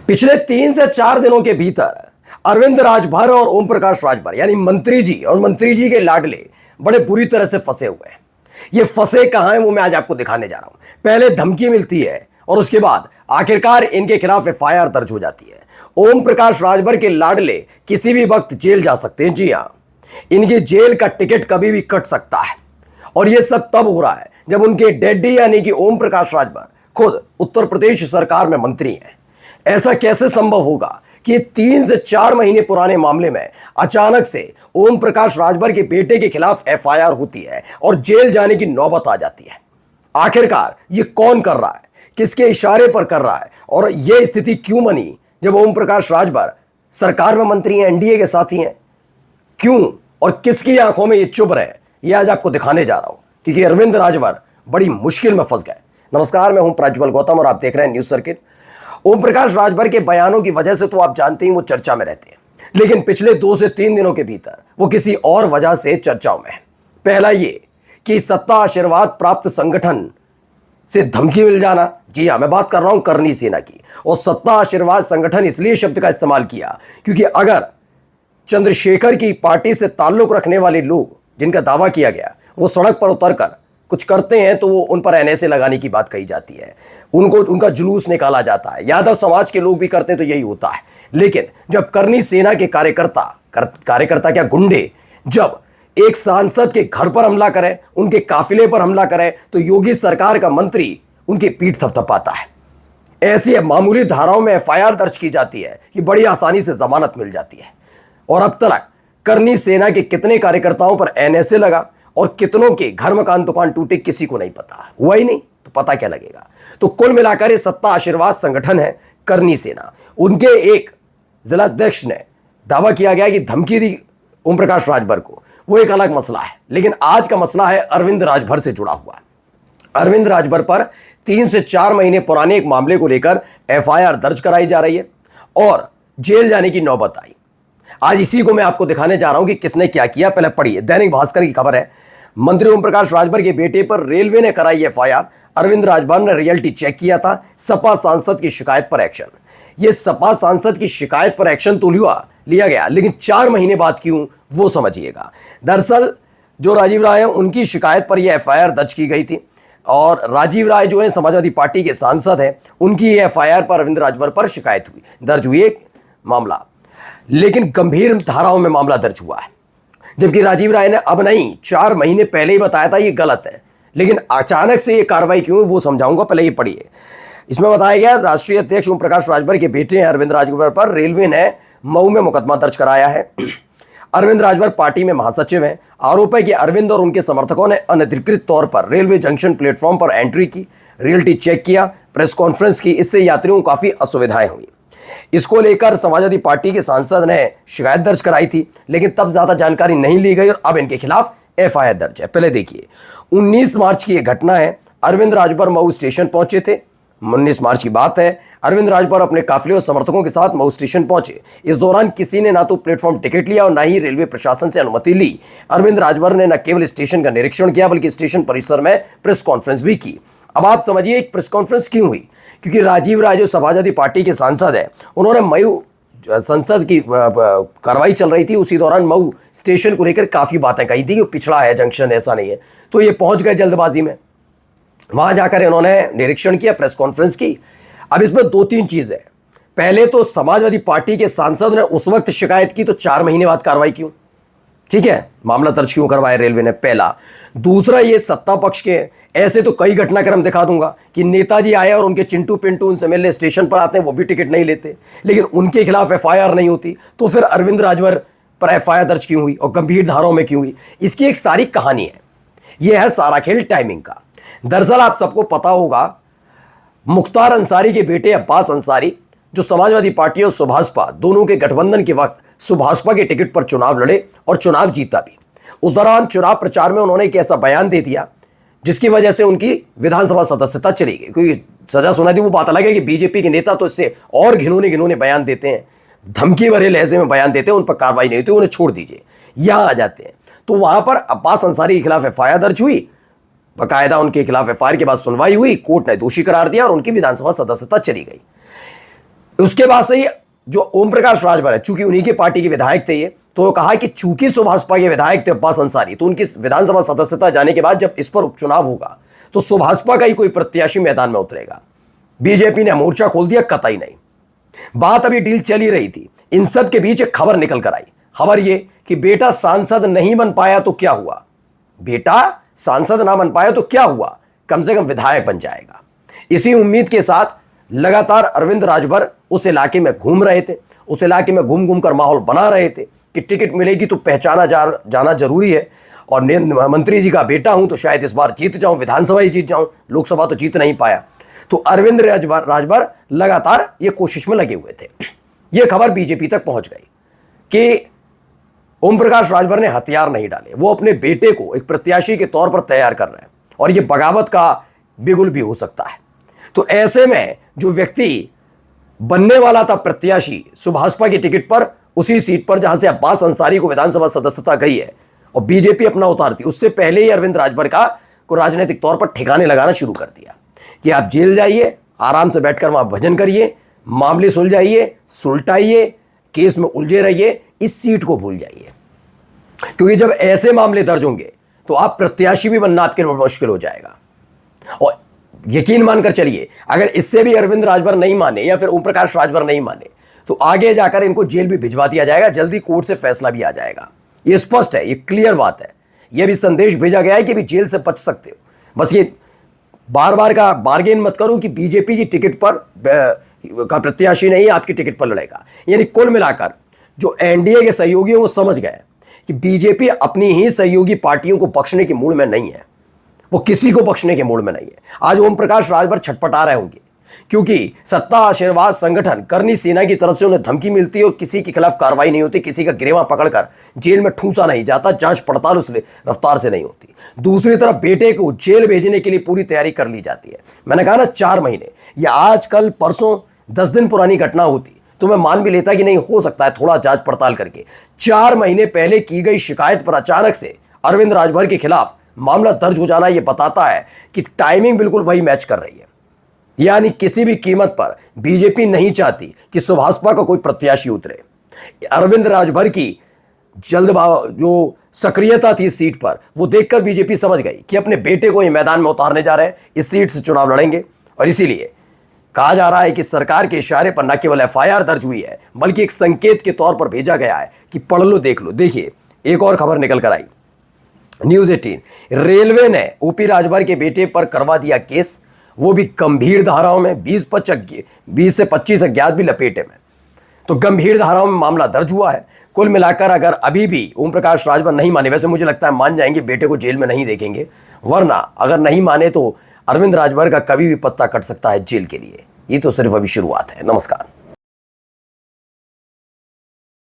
पिछले 3 से 4 दिनों के भीतर अरविंद राजभर और ओम प्रकाश राजभर यानी मंत्री जी और मंत्री जी के लाडले बड़े बुरी तरह से फंसे हुए हैं। ये फंसे कहां हैं वो मैं आज आपको दिखाने जा रहा हूं। पहले धमकी मिलती है और उसके बाद आखिरकार इनके खिलाफ एफआईआर दर्ज हो जाती है। ओम प्रकाश राजभर के लाडले किसी भी वक्त जेल जा सकते हैं। जी हां, इनकी जेल का टिकट कभी भी कट सकता है और यह सब तब हो रहा है जब उनके डैडी यानी कि ओम प्रकाश राजभर खुद उत्तर प्रदेश सरकार में मंत्री हैं। ऐसा कैसे संभव होगा कि 3 से 4 महीने पुराने मामले में अचानक से ओम प्रकाश राजभर के बेटे के खिलाफ एफआईआर होती है और जेल जाने की नौबत आ जाती है। आखिरकार ये कौन कर रहा है, किसके इशारे पर कर रहा है और यह स्थिति क्यों बनी जब ओम प्रकाश राजभर सरकार में मंत्री हैं, एनडीए के साथी हैं? क्यों और किसकी आंखों में ये चुभ रहे हैं, यह आज आपको दिखाने जा रहा हूं, क्योंकि अरविंद राजभर बड़ी मुश्किल में फंस गए। नमस्कार, मैं हूं प्रज्वल गौतम और आप देख रहे हैं न्यूज सर्किट। ओम प्रकाश राजभर के बयानों की वजह से तो आप जानते हैं वो चर्चा में रहते हैं, लेकिन पिछले 2 से 3 दिनों के भीतर वो किसी और वजह से चर्चाओं में है। पहला ये कि सत्ता आशीर्वाद प्राप्त संगठन से धमकी मिल जाना। जी हां, मैं बात कर रहा हूं करनी सेना की। और सत्ता आशीर्वाद संगठन इसलिए शब्द का इस्तेमाल किया क्योंकि अगर चंद्रशेखर की पार्टी से ताल्लुक रखने वाले लोग जिनका दावा किया गया वो सड़क पर उतरकर कुछ करते हैं तो वो उन पर एनएसए लगाने की बात कही जाती है, उनका जुलूस निकाला जाता है। यादव समाज के लोग भी करते हैं तो यही होता है। लेकिन जब करनी सेना के कार्यकर्ता क्या गुंडे जब एक सांसद के घर पर हमला करें, उनके काफिले पर हमला करें, तो योगी सरकार का मंत्री उनकी पीठ थपथपाता है। ऐसी मामूली धाराओं में एफआईआर दर्ज की जाती है कि बड़ी आसानी से जमानत मिल जाती है। और अब तक करनी सेना के कितने कार्यकर्ताओं पर एनएसए लगा और कितनों के घर मकान दुकान टूटे किसी को नहीं पता। हुआ ही नहीं तो पता क्या लगेगा। तो कुल मिलाकर ये सत्ता आशीर्वाद संगठन है करनी सेना। उनके एक जिला अध्यक्ष ने दावा किया गया कि धमकी दी ओम प्रकाश राजभर को, वो एक अलग मसला है। लेकिन आज का मसला है अरविंद राजभर से जुड़ा हुआ। अरविंद राजभर पर 3 से 4 महीने पुराने एक मामले को लेकर एफआईआर दर्ज कराई जा रही है और जेल जाने की नौबत आई। आज इसी को मैं आपको दिखाने जा रहा हूं कि किसने क्या किया। पहले पढ़िए, दैनिक भास्कर की खबर है। मंत्री ओम प्रकाश राजभर के बेटे पर रेलवे ने कराई एफआईआर। अरविंद राजभर ने रियलिटी चेक किया था। सपा सांसद की शिकायत पर एक्शन। यह सपा सांसद की शिकायत पर एक्शन तो लिया गया, लेकिन 4 महीने बाद क्यों, वो समझिएगा। दरअसल जो राजीव राय हैं उनकी शिकायत पर यह एफआईआर दर्ज की गई थी और राजीव राय जो है समाजवादी पार्टी के सांसद हैं, उनकी एफआईआर पर अरविंद राजभर पर शिकायत दर्ज हुई एक मामला, लेकिन गंभीर धाराओं में मामला दर्ज हुआ है। जबकि राजीव राय ने अब नहीं 4 महीने पहले ही बताया था ये गलत है, लेकिन अचानक से ये कार्रवाई क्यों वो समझाऊंगा। पहले ये पढ़िए। इसमें बताया गया राष्ट्रीय अध्यक्ष ओम प्रकाश राजभर के बेटे अरविंद राजभर पर रेलवे ने मऊ में मुकदमा दर्ज कराया है। अरविंद राजभर पार्टी में महासचिव हैं। आरोप है कि अरविंद और उनके समर्थकों ने अनधिकृत तौर पर रेलवे जंक्शन प्लेटफॉर्म पर एंट्री की, रियलिटी चेक किया, प्रेस कॉन्फ्रेंस की। इससे यात्रियों को काफी असुविधाएं हुई। इसको लेकर समाजवादी पार्टी के सांसद ने शिकायत दर्ज कराई थी, लेकिन तब ज्यादा जानकारी नहीं ली गई और अब इनके खिलाफ एफआईआर दर्ज है। पहले देखिए, 19 मार्च की यह घटना है। अरविंद राजभर मऊ स्टेशन पहुंचे थे। 19 मार्च की बात है। अरविंद राजभर अपने काफिले और समर्थकों के साथ मऊ स्टेशन पहुंचे। इस दौरान किसी ने ना तो प्लेटफॉर्म टिकट लिया और ना ही रेलवे प्रशासन से अनुमति ली। अरविंद राजभर ने न केवल स्टेशन का निरीक्षण किया बल्कि स्टेशन परिसर में प्रेस कॉन्फ्रेंस भी की। अब आप समझिए एक प्रेस कॉन्फ्रेंस क्यों हुई, क्योंकि राजीव राय जो समाजवादी पार्टी के सांसद है, उन्होंने मऊ संसद की कार्रवाई चल रही थी, उसी दौरान मऊ स्टेशन को लेकर काफी बातें कही थी कि पिछड़ा है जंक्शन, ऐसा नहीं है। तो ये पहुंच गए जल्दबाजी में, वहां जाकर इन्होंने निरीक्षण किया, प्रेस कॉन्फ्रेंस की। अब इसमें 2-3 चीजें। पहले तो समाजवादी पार्टी के सांसद ने उस वक्त शिकायत की तो 4 महीने बाद कार्रवाई क्यों, ठीक है, मामला दर्ज क्यों करवाया रेलवे ने, पहला। दूसरा, ये सत्ता पक्ष के ऐसे तो कई घटनाक्रम दिखा दूंगा कि नेताजी आए और उनके चिंटू पिंटू उनसे मिलने स्टेशन पर आते हैं, वो भी टिकट नहीं लेते, लेकिन उनके खिलाफ एफआईआर नहीं होती। तो फिर अरविंद राजभर पर एफआईआर दर्ज क्यों हुई और गंभीर धाराओं में क्यों हुई, इसकी एक सारी कहानी है। यह है सारा खेल टाइमिंग का। दरअसल आप सबको पता होगा, मुख्तार अंसारी के बेटे अब्बास अंसारी जो समाजवादी पार्टी और सुभाषपा दोनों के गठबंधन के वक्त सुभाषपा के टिकट पर चुनाव लड़े और चुनाव जीता भी। उस दौरान चुनाव प्रचार में उन्होंने एक ऐसा बयान दे दिया जिसकी वजह से उनकी विधानसभा सदस्यता चली गई। क्योंकि सजा सुना दी, वो बात अलग है कि बीजेपी के नेता तो इससे और घिनौने बयान देते हैं, धमकी भरे लहजे में बयान देते हैं, उन पर कार्रवाई नहीं होती, उन्हें छोड़ दीजिए, यहां आ जाते हैं। तो वहां पर अब्बास अंसारी के खिलाफ एफआईआर दर्ज हुई, बाकायदा उनके खिलाफ एफआईआर के बाद सुनवाई हुई, कोर्ट ने दोषी करार दिया और उनकी विधानसभा सदस्यता चली गई। उसके बाद से ही जो ओम प्रकाश राजभर है, चूंकि उन्हीं की पार्टी के विधायक थे ये, तो कहा कि चूंकि सुभाषपा के विधायक थे अब्बास अंसारी, तो उनकी विधानसभा सदस्यता जाने के बाद जब इस पर उपचुनाव होगा तो सुभाषपा का ही कोई प्रत्याशी मैदान में उतरेगा। बीजेपी ने मोर्चा खोल दिया, कतई नहीं। बात अभी डील चली रही थी, इन सब के बीच एक खबर निकल कर आई। खबर ये कि बेटा सांसद नहीं बन पाया तो क्या हुआ, बेटा सांसद ना बन पाया तो क्या हुआ, कम से कम विधायक बन जाएगा। इसी उम्मीद के साथ लगातार अरविंद राजभर उस इलाके में घूम रहे थे, उस इलाके में घूम घूम कर माहौल बना रहे थे कि टिकट मिलेगी तो पहचाना जाना जरूरी है, और मंत्री जी का बेटा हूं तो शायद इस बार जीत जाऊं, विधानसभा ही जीत जाऊं, लोकसभा तो जीत नहीं पाया। तो अरविंद राजभर लगातार ये कोशिश में लगे हुए थे। ये खबर बीजेपी तक पहुंच गई कि ओम प्रकाश राजभर ने हथियार नहीं डाले, वो अपने बेटे को एक प्रत्याशी के तौर पर तैयार कर रहे हैं, और ये बगावत का बिगुल भी हो सकता है। तो ऐसे में जो व्यक्ति बनने वाला था प्रत्याशी सुभाषपा की टिकट पर, उसी सीट पर जहां से अब्बास अंसारी को विधानसभा सदस्यता गई है और बीजेपी अपना उतारती, उससे पहले ही अरविंद राजभर को राजनीतिक तौर पर ठिकाने लगाना शुरू कर दिया कि आप जेल जाइए, आराम से बैठकर वहां भजन करिए, मामले सुलझाइए, सुलटाइए, केस में उलझे रहिए, इस सीट को भूल जाइए। क्योंकि जब ऐसे मामले दर्ज होंगे तो आप प्रत्याशी भी बनना आपके लिए मुश्किल हो जाएगा। और यकीन मानकर चलिए, अगर इससे भी अरविंद राजभर नहीं माने या फिर ओम प्रकाश राजभर नहीं माने तो आगे जाकर इनको जेल भी भिजवा दिया जाएगा, जल्दी कोर्ट से फैसला भी आ जाएगा। ये स्पष्ट है, ये क्लियर बात है। यह भी संदेश भेजा गया है कि भी जेल से बच सकते हो, बस ये बार बार का बार्गेन मत करो कि बीजेपी की टिकट पर का प्रत्याशी नहीं आपकी टिकट पर लड़ेगा। यानी कुल मिलाकर जो एनडीए के सहयोगी वो समझ गए कि बीजेपी अपनी ही सहयोगी पार्टियों को बख्शने के मूड में नहीं है, वो किसी को बख्शने के मूड में नहीं है। आज ओम प्रकाश राजभर छटपटा रहे होंगे क्योंकि सत्ता आशीर्वाद संगठन करनी सेना की तरफ से उन्हें धमकी मिलती है और किसी के खिलाफ कार्रवाई नहीं होती, किसी का गिरेवा पकड़कर जेल में ठूंसा नहीं जाता, जांच पड़ताल उस रफ्तार से नहीं होती। दूसरी तरफ बेटे को जेल भेजने के लिए पूरी तैयारी कर ली जाती है। मैंने कहा ना 4 महीने, या आज कल परसों 10 दिन पुरानी घटना होती तो मैं मान भी लेता कि नहीं हो सकता है थोड़ा जांच पड़ताल करके। 4 महीने पहले की गई शिकायत पर अचानक से अरविंद राजभर के खिलाफ मामला दर्ज हो जाना, यह बताता है कि टाइमिंग बिल्कुल वही मैच कर रही है। यानी किसी भी कीमत पर बीजेपी नहीं चाहती कि सुभाषपा का कोई प्रत्याशी उतरे। अरविंद राजभर की जो सक्रियता थी इस सीट पर, वो देखकर बीजेपी समझ गई कि अपने बेटे को ये मैदान में उतारने जा रहे हैं, इस सीट से चुनाव लड़ेंगे। और इसीलिए कहा जा रहा है कि सरकार के इशारे पर न केवल एफआईआर दर्ज हुई है बल्कि एक संकेत के तौर पर भेजा गया है कि पढ़ लो, देख लो। देखिए एक और खबर निकल कर आई, न्यूज 18, रेलवे ने ओपी राजभर के बेटे पर करवा दिया केस, वो भी गंभीर धाराओं में, 20 से 25 अज्ञात भी लपेटे में। तो गंभीर धाराओं में मामला दर्ज हुआ है। कुल मिलाकर अगर अभी भी ओम प्रकाश राजभर नहीं माने, वैसे मुझे लगता है मान जाएंगे, बेटे को जेल में नहीं देखेंगे, वरना अगर नहीं माने तो अरविंद राजभर का कभी भी पत्ता कट सकता है जेल के लिए। ये तो सिर्फ अभी शुरुआत है। नमस्कार।